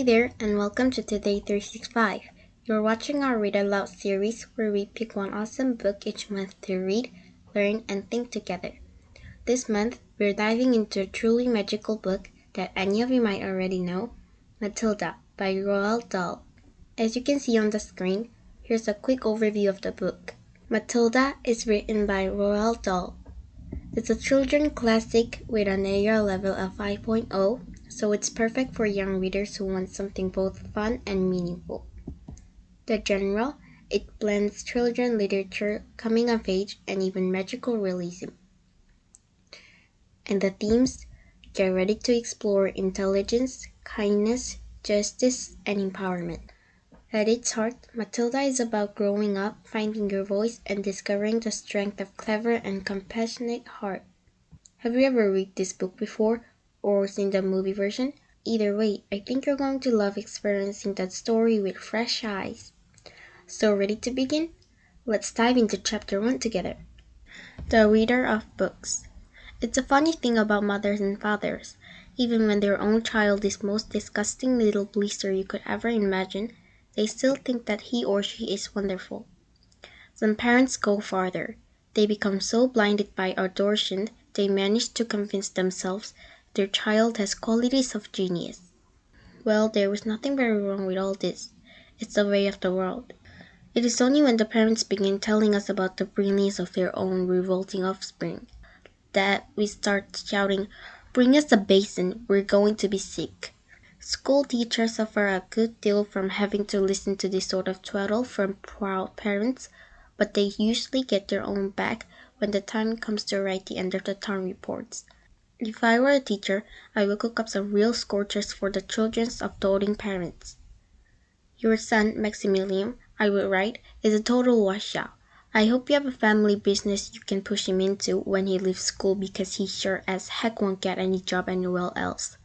there, and welcome to Today 365. You're watching our Read-Aloud series where we pick one awesome book each month to read, learn, and think together. This month, we're diving into a truly magical book that any of you might already know, Matilda by Roald Dahl. As you can see on the screen, here's a quick overview of the book. Matilda is written by Roald Dahl. It's a children's classic with an AR level of 5.0, so it's perfect for young readers who want something both fun and meaningful. The genre, it blends children's literature, coming of age, and even magical realism. And the themes, get ready to explore intelligence, kindness, justice, and empowerment. At its heart, Matilda is about growing up, finding your voice, and discovering the strength of clever and compassionate heart. Have you ever read this book before, or seen the movie version? Either way, I think you're going to love experiencing that story with fresh eyes. So ready to begin? Let's dive into chapter 1 together. The Reader of Books. It's a funny thing about mothers and fathers. Even when their own child is most disgusting little blister you could ever imagine, they still think that he or she is wonderful. Some parents go farther. They become so blinded by adoration, they manage to convince themselves their child has qualities of genius. Well, there is nothing very wrong with all this. It's the way of the world. It is only when the parents begin telling us about the brilliance of their own revolting offspring that we start shouting, "Bring us a basin, we're going to be sick." School teachers suffer a good deal from having to listen to this sort of twaddle from proud parents, but they usually get their own back when the time comes to write the end of the term reports. If I were a teacher, I would cook up some real scorchers for the children of doting parents. "Your son, Maximilian," I would write, "is a total washout. I hope you have a family business you can push him into when he leaves school because he sure as heck won't get any job anywhere else."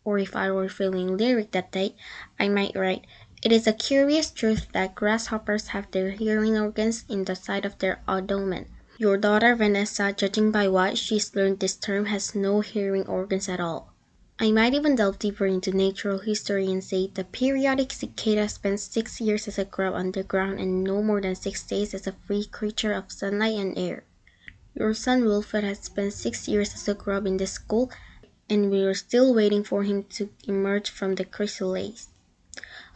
Or if I were feeling lyric that day, I might write, "It is a curious truth that grasshoppers have their hearing organs in the side of their abdomen. Your daughter Vanessa, judging by what she's learned this term, has no hearing organs at all." I might even delve deeper into natural history and say the periodic cicada spends 6 years as a grub underground and no more than 6 days as a free creature of sunlight and air. Your son Wilfred has spent 6 years as a grub in this school, and we are still waiting for him to emerge from the chrysalis.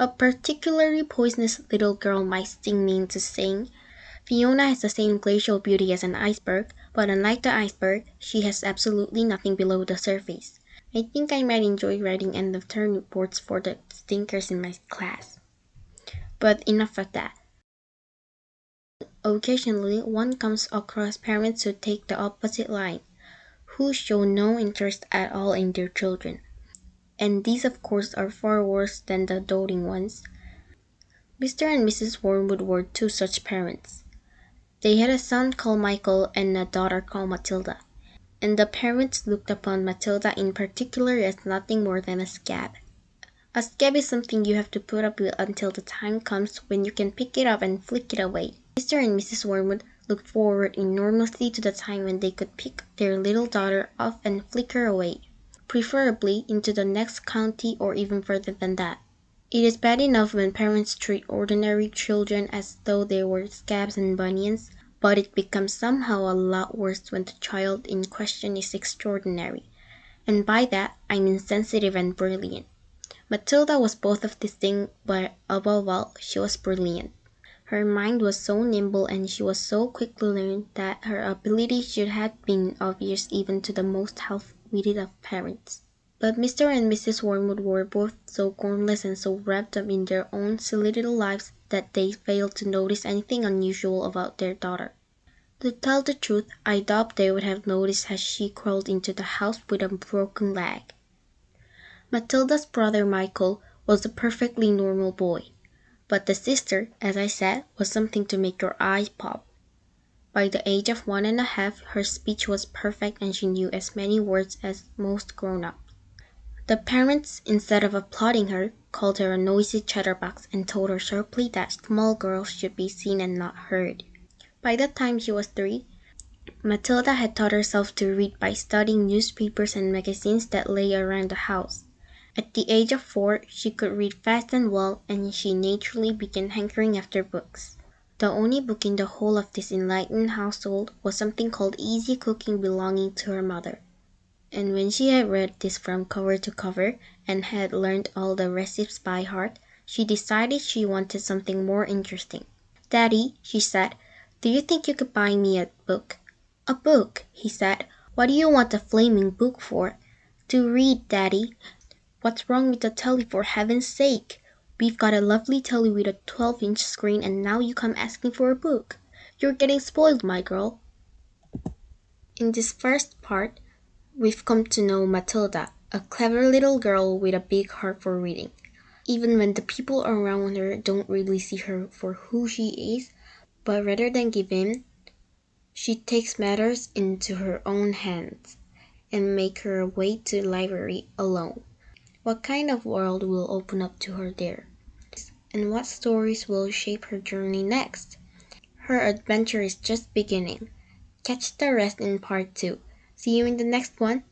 A particularly poisonous little girl might sting me into saying, "Fiona has the same glacial beauty as an iceberg, but unlike the iceberg, she has absolutely nothing below the surface." I think I might enjoy writing end-of-term reports for the stinkers in my class. But enough of that. Occasionally, one comes across parents who take the opposite line, who show no interest at all in their children. And these of course are far worse than the doting ones. Mr. and Mrs. Wormwood were two such parents. They had a son called Michael and a daughter called Matilda, and the parents looked upon Matilda in particular as nothing more than a scab. A scab is something you have to put up with until the time comes when you can pick it up and flick it away. Mr. and Mrs. Wormwood looked forward enormously to the time when they could pick their little daughter off and flick her away, preferably into the next county or even further than that. It is bad enough when parents treat ordinary children as though they were scabs and bunions, but it becomes somehow a lot worse when the child in question is extraordinary, and by that I mean sensitive and brilliant. Matilda was both of these things, but above all, she was brilliant. Her mind was so nimble and she was so quick to learn that her ability should have been obvious even to the most half-witted of parents. But Mr. and Mrs. Wormwood were both so cornless and so wrapped up in their own silly little lives that they failed to notice anything unusual about their daughter. To tell the truth, I doubt they would have noticed as she crawled into the house with a broken leg. Matilda's brother Michael was a perfectly normal boy, but the sister, as I said, was something to make your eyes pop. By the age of 1.5, her speech was perfect and she knew as many words as most grown-ups. The parents, instead of applauding her, called her a noisy chatterbox and told her sharply that small girls should be seen and not heard. By the time she was 3, Matilda had taught herself to read by studying newspapers and magazines that lay around the house, At the age of 4, she could read fast and well, and she naturally began hankering after books. The only book in the whole of this enlightened household was something called Easy Cooking belonging to her mother. And when she had read this from cover to cover and had learned all the recipes by heart, she decided she wanted something more interesting. "Daddy," she said, "do you think you could buy me a book?" "A book?" he said. "What do you want a flaming book for?" "To read, Daddy." "What's wrong with the telly, for heaven's sake? We've got a lovely telly with a 12-inch screen and now you come asking for a book. You're getting spoiled, my girl." In this first part, we've come to know Matilda, a clever little girl with a big heart for reading. Even when the people around her don't really see her for who she is, but rather than give in, she takes matters into her own hands and make her way to the library alone. What kind of world will open up to her there? And what stories will shape her journey next? Her adventure is just beginning. Catch the rest in part 2. See you in the next one.